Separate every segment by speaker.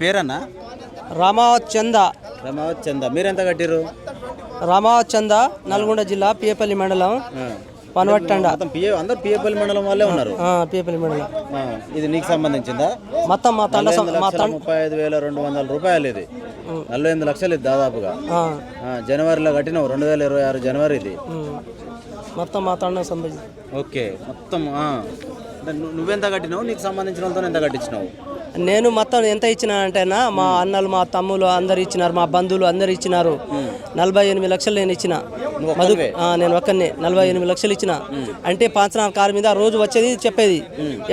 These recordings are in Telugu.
Speaker 1: పేరన్నా?
Speaker 2: రామావత్ చంద.
Speaker 1: రమావత్ చంద. మీరెంత కట్టిరు?
Speaker 2: రామావత్ చంద, నల్గొండ జిల్లా పియపల్లి మండలం, పనవట్టండ.
Speaker 1: అందరు పియపల్లి మండలం వాళ్ళే ఉన్నారు.
Speaker 2: పియపల్లి మండలం.
Speaker 1: ఇది నీకు సంబంధించిందా?
Speaker 2: మొత్తం మా తండ
Speaker 1: 35,200 రూపాయలు. ఇది 48 లక్షలు ఇది దాదాపుగా. జనవరిలో కట్టినావు, 2026 జనవరి ఇది.
Speaker 2: మొత్తం మా తండ సంబంధించి.
Speaker 1: ఓకే, మొత్తం నువ్వెంత కట్టినావు? నీకు సంబంధించిన వాళ్ళతో ఎంత కట్టించినావు?
Speaker 2: నేను మొత్తం ఎంత ఇచ్చినా అంటేనా, మా అన్నలు మా తమ్ములు అందరు ఇచ్చినారు, మా బంధువులు అందరు ఇచ్చినారు. 48 లక్షలు నేను ఇచ్చిన. నేను ఒక్కనే 48 లక్షలు ఇచ్చిన. అంటే పంచనామా కారు మీద రోజు వచ్చేది చెప్పేది,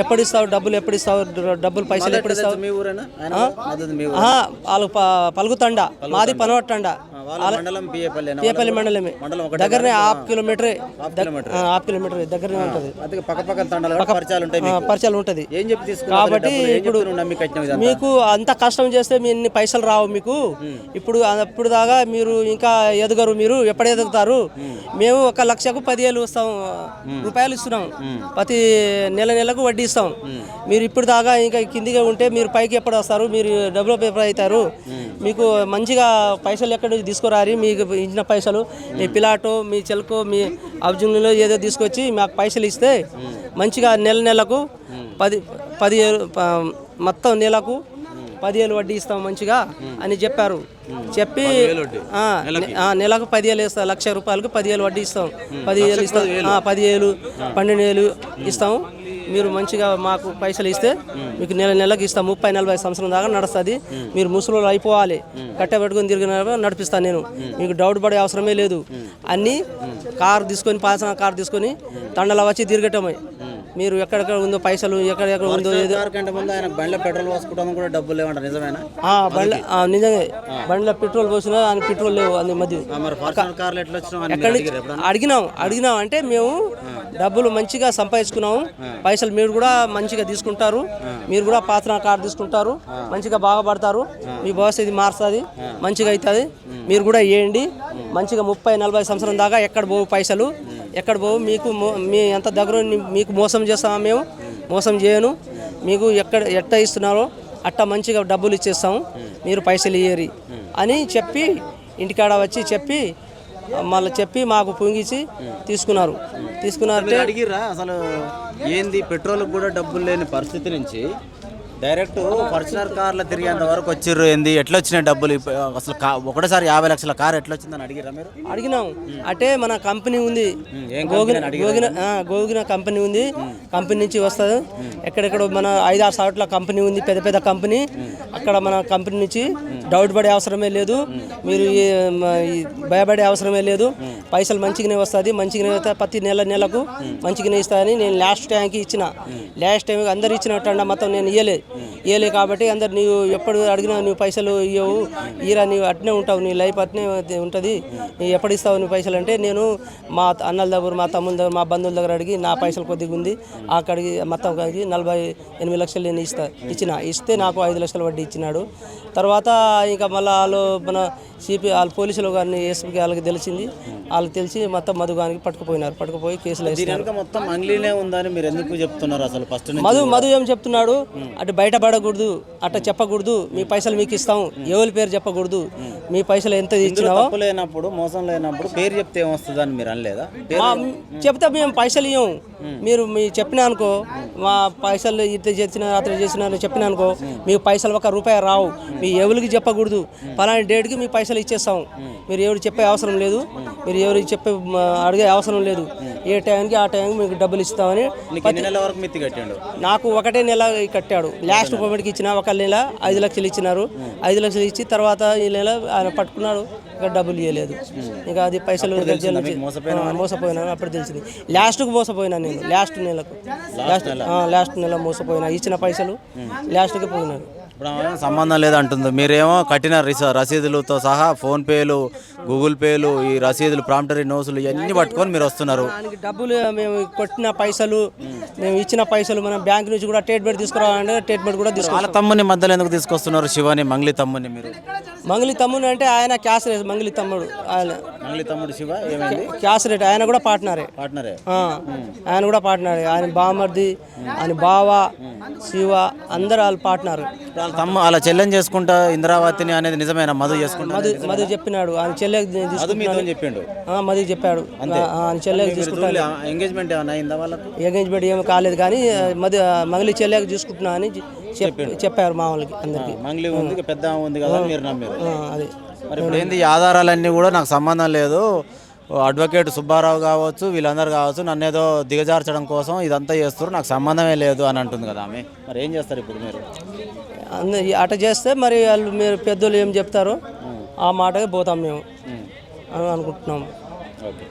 Speaker 2: ఎప్పుడు ఇస్తావు డబ్బులు, ఎప్పుడు ఇస్తావు డబ్బులు, పైసలు ఎప్పుడు ఇస్తావు. వాళ్ళు పలుకుతండ, మాది పనవట్టండ, పియపల్లి మండలమే. దగ్గరనే హాఫ్ కిలోమీటర్ దగ్గరనే ఉంటుంది. పరిచయాలు ఉంటుంది కాబట్టి ఇప్పుడు మీకు అంత కష్టం చేస్తే మీ ఇన్ని పైసలు రావు మీకు. ఇప్పుడు దాకా మీరు ఇంకా ఎదగరు. మీరు ఎప్పుడు ఎదుగుతారు? మేము 1 లక్షకు 10,000 రూపాయలు ఇస్తున్నాం. ప్రతి నెలకు వడ్డీ ఇస్తాం. మీరు ఇప్పుడు దాకా ఇంకా కిందిగా ఉంటే మీరు పైకి ఎప్పుడు వస్తారు? మీరు డెవలప్ ఎప్పుడు అవుతారు? మీకు మంచిగా పైసలు ఎక్కడ నుంచి తీసుకురారి. మీకు ఇచ్చిన పైసలు మీ పిలాటో, మీ చెల్కో, మీ అబ్జులో ఏదో తీసుకొచ్చి మాకు పైసలు ఇస్తే మంచిగా నెలకు 10,000 మొత్తం నెలకు 10,000 వడ్డీ ఇస్తాం మంచిగా అని చెప్పారు. చెప్పి నెలకు 10,000 ఇస్తాం. 1,00,000 రూపాయలకు 10,000 వడ్డీ ఇస్తాం. 10,000 ఇస్తాం. 10,000 12,000 ఇస్తాం. మీరు మంచిగా మాకు పైసలు ఇస్తే మీకు నెలకు ఇస్తాం. 30-40 సంవత్సరం దాకా నడుస్తుంది. మీరు ముసలోళ్ళు అయిపోవాలి, కట్టబెట్టుకుని తిరిగిన నడిపిస్తాను నేను. మీకు డౌట్ పడే అవసరమే లేదు. అన్నీ కారు తీసుకొని, పాసన కారు తీసుకొని తండల వచ్చి తిరగటమే. మీరు ఎక్కడెక్కడ ఉందో పైసలు, ఎక్కడెక్కడ ఉందో ఏదో.
Speaker 1: పెట్రోల్ పోసుకుంటాం కూడా డబ్బులు లేవంటారు, నిజమేనా?
Speaker 2: నిజంగా బండిలో పెట్రోల్ పోసినా ఆయన పెట్రోల్ లేవు. అది మధ్య అడిగినాం అంటే మేము డబ్బులు మంచిగా సంపాదించుకున్నాము. పైసలు మీరు కూడా మంచిగా తీసుకుంటారు. మీరు కూడా పాత్ర కారు తీసుకుంటారు, మంచిగా బాగుపడతారు. మీ భవిష్యత్తు ఇది మారుతుంది, మంచిగా అవుతుంది. మీరు కూడా వేయండి. మంచిగా 30-40 సంవత్సరం దాకా ఎక్కడ పోవు పైసలు, ఎక్కడ పోవు. మీకు మీ ఎంత దగ్గర మీకు మోసం చేస్తామా? మేము మోసం చేయను. మీకు ఎట్ట ఇస్తున్నారో అట్ట మంచిగా డబ్బులు ఇచ్చేస్తాము. మీరు పైసలు ఇయ్యరి అని చెప్పి ఇంటికాడ వచ్చి చెప్పి మాకు పొంగిచి తీసుకున్నారు.
Speaker 1: అడిగిరా అసలు ఏంది? పెట్రోల్ కూడా డబ్బులు లేని పరిస్థితి నుంచి డైరెక్ట్ ఫార్చునర్ కార్లో తిరిగేంత వరకు వచ్చిర్రు. ఏంది, ఎట్లా వచ్చినాయి డబ్బులు? అసలు ఒకటేసారి 50 లక్షల కారు ఎట్లా వచ్చిందని అడిగిరా మీరు?
Speaker 2: అడిగినాం. అంటే మన కంపెనీ ఉంది, గోగిన కంపెనీ ఉంది. కంపెనీ నుంచి వస్తుంది. ఎక్కడెక్కడ మన 5-6 సార్ల కంపెనీ ఉంది, పెద్ద కంపెనీ. అక్కడ మన కంపెనీ నుంచి డౌట్ పడే అవసరమే లేదు. మీరు భయపడే అవసరమే లేదు. పైసలు మంచిగానే వస్తుంది. మంచిగానే వస్తాయి. ప్రతి నెలకు మంచిగానే ఇస్తాయని నేను లాస్ట్ టైంకి ఇచ్చిన. లాస్ట్ టైం అందరు ఇచ్చినట్టు మొత్తం నేను ఇయ్యలే కాబట్టి అందరు నీవు ఎప్పుడు అడిగినా నువ్వు పైసలు ఇవ్వవు, ఈరా నీవు అట్నే ఉంటావు, నీ లైఫ్ అట్నే ఉంటుంది, నీ ఎప్పుడు ఇస్తావు నీ పైసలు అంటే, నేను మా అన్నల దగ్గర, మా తమ్ముల దగ్గర, మా బంధువుల దగ్గర అడిగి నా పైసలు కొద్దిగా ఉంది అక్కడికి మొత్తం కలిగి 48 లక్షలు నేను ఇస్తే నాకు 5 లక్షలు వడ్డీ ఇచ్చినాడు. తర్వాత ఇంకా మళ్ళీ వాళ్ళు మన వాళ్ళు పోలీసులు గారిని ఎస్పీకి వాళ్ళకి తెలిసింది. వాళ్ళకి తెలిసి మొత్తం మధుగానికి పట్టుకుపోయి కేసులు వేసినారు.
Speaker 1: మొత్తం అంగ్లీనే ఉందని మీరు ఎందుకు చెప్తున్నారు? అసలు ఫస్ట్
Speaker 2: మధు ఏం చెప్తున్నాడు అంటే, బయటపడకూడదు, అట్లా చెప్పకూడదు, మీ పైసలు మీకు ఇస్తాం, ఎవరి పేరు చెప్పకూడదు, మీ పైసలు ఎంత ఇచ్చినావో.
Speaker 1: లేనప్పుడు మోసం లేనప్పుడు పేరు చెప్తే ఏమొస్తుంది అని మీరు అనలేదా?
Speaker 2: చెప్తే మేము పైసలు ఇవ్వం. మీరు చెప్పినా అనుకో, మా పైసలు ఇట్లా చేసిన చెప్పినా అనుకో, మీకు పైసలు 1 రూపాయి రావు. మీ ఎవరికి చెప్పకూడదు. పలానా డేట్కి మీ పైసలు ఇచ్చేస్తాం. మీరు ఎవరికి చెప్పే అవసరం లేదు, మీరు ఎవరికి అడిగే అవసరం లేదు. ఏ టైంకి ఆ టైంకి మీకు డబ్బులు ఇస్తామని. నాకు 1 నెల కట్టాడు. లాస్ట్ పేమెంట్కి ఇచ్చిన 1 నెల 5 లక్షలు ఇచ్చినారు. 5 లక్షలు ఇచ్చి తర్వాత ఈ నెల ఆయన పట్టుకున్నాడు, ఇంకా డబ్బులు ఇవ్వలేదు. ఇంకా అది పైసలు మోసపోయినా అప్పుడు తెలిసింది. లాస్ట్కు మోసపోయినా నేను. లాస్ట్ నెల మోసపోయినా. ఇచ్చిన పైసలు లాస్ట్కి పోయినాడు.
Speaker 1: ఇప్పుడు సంబంధం లేదంటుంది. మీరేమో కట్టిన రసీదులతో సహా ఫోన్పేలు, గూగుల్ పేలు, ఈ రసీదులు, ప్రాంప్టరీ నోట్స్లు ఇవన్నీ పట్టుకొని మీరు వస్తున్నారు.
Speaker 2: డబ్బులు మేము కొట్టిన పైసలు, మేము ఇచ్చిన పైసలు, మనం బ్యాంక్ నుంచి కూడా స్టేట్మెంట్ తీసుకురావాలంటే స్టేట్మెంట్ కూడా
Speaker 1: వాళ్ళ తమ్ముని మధ్యలో ఎందుకు తీసుకొస్తున్నారు? శివాని, మంగ్లీ తమ్ముని. మీరు
Speaker 2: మంగ్లీ తమ్ముని అంటే ఆయన క్యాష్ రేట్. మంగ్లీ తమ్ముడు
Speaker 1: శివ
Speaker 2: క్యాష్ రేట్. ఆయన కూడా పార్ట్నరే. ఆయన కూడా పార్ట్నరే. ఆయన బామర్ది, ఆయన బావ, శివ అందరు వాళ్ళ పార్ట్నర్.
Speaker 1: వాళ్ళ చెల్లెని చేసుకుంటా ఇంద్రావతిని అనేది నిజమేనా? మధు చేసుకుంటా
Speaker 2: మధు చెప్పినాడు ఆయన చెల్లెకి
Speaker 1: చెప్పిండు.
Speaker 2: మధు చెప్పాడు ఆయన చెల్లెకి తీసుకుంటాను.
Speaker 1: ఎంగేజ్మెంట్ ఏమైనా అయిందా వాళ్ళకు?
Speaker 2: ఎంగేజ్మెంట్ ఏమి కాలేదు కానీ మంగళి చెల్లెకి తీసుకుంటున్నా అని చెప్పారు మా వాళ్ళకి అందరికి.
Speaker 1: మంగళి ఉంది, పెద్ద ఉంది కదా, మీరు నమ్మారు.
Speaker 2: అది
Speaker 1: మరి ఇప్పుడు ఏంది, ఈ ఆధారాలన్నీ కూడా నాకు సంబంధం లేదు, అడ్వకేట్ సుబ్బారావు కావచ్చు వీళ్ళందరూ కావచ్చు నన్ను ఏదో దిగజార్చడం కోసం ఇదంతా చేస్తారు, నాకు సంబంధమే లేదు అని అంటుంది కదా ఆమె. మరి ఏం చేస్తారు ఇప్పుడు మీరు?
Speaker 2: అట చేస్తే మరి వాళ్ళు మీరు పెద్దోళ్ళు ఏం చెప్తారో ఆ మాటగా పోతాం మేము అని అనుకుంటున్నాము.
Speaker 1: ఓకే.